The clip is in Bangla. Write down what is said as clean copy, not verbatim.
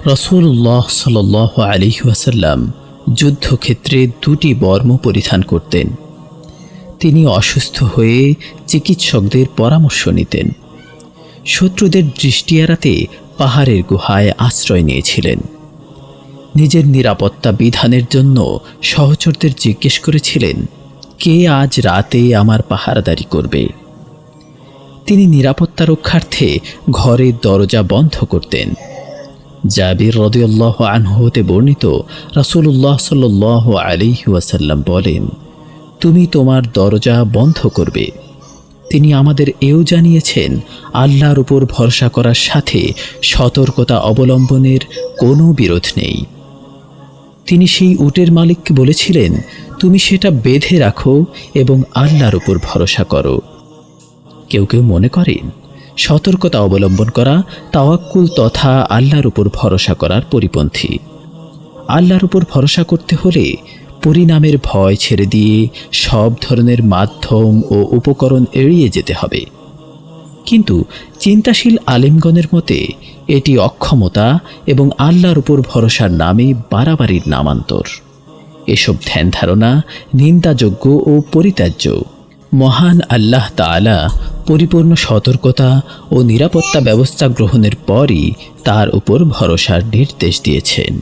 রাসূলুল্লাহ সাল্লাল্লাহু আলাইহি ওয়াসাল্লাম যুদ্ধক্ষেত্রে দুটি বর্ম পরিধান করতেন। তিনি অসুস্থ হয়ে চিকিৎসকদের পরামর্শ নিতেন। শত্রুদের দৃষ্টি এড়াতে পাহাড়ের গুহায় আশ্রয় নিয়েছিলেন। নিজের নিরাপত্তা বিধানের জন্য সহচরদের জিজ্ঞেস করেছিলেন, কে আজ রাতে আমার পাহারাদারি করবে। তিনি নিরাপত্তা রক্ষার্থে ঘরের দরজা বন্ধ করতেন। জাবির রাদিয়াল্লাহু আনহু হতে বর্ণিত, রাসূলুল্লাহ সাল্লাল্লাহু আলাইহি ওয়াসাল্লাম বলেন, তুমি তোমার দরজা বন্ধ করবে। তিনি আমাদের এও জানিয়েছেন, আল্লাহর উপর ভরসা করার সাথে সতর্কতা অবলম্বনের কোনো বিরোধ নেই। তিনি সেই উটের মালিককে বলেছিলেন, তুমি সেটা বেঁধে রাখো এবং আল্লাহর উপর ভরসা করো। কেউ কেউ মনে করেন সতর্কতা অবলম্বন করা তাওয়াক্কুল তথা আল্লাহর উপর ভরসা করার পরিপন্থী। আল্লাহর উপর ভরসা করতে হলে পরিণামের ভয় ছেড়ে দিয়ে সব ধরনের মাধ্যম ও উপকরণ এড়িয়ে যেতে হবে। কিন্তু চিন্তাশীল আলেমগণের মতে এটি অক্ষমতা এবং আল্লাহর উপর ভরসার নামে বাড়াবাড়ির নামান্তর। এসব ধ্যান ধারণা নিন্দাযোগ্য ও পরিত্যাজ্য। মহান আল্লাহ তাআলা পরিপূর্ণ সতর্কতা ও নিরাপত্তা ব্যবস্থা গ্রহণের পরই তার উপর ভরসার নির্দেশ দিয়েছেন।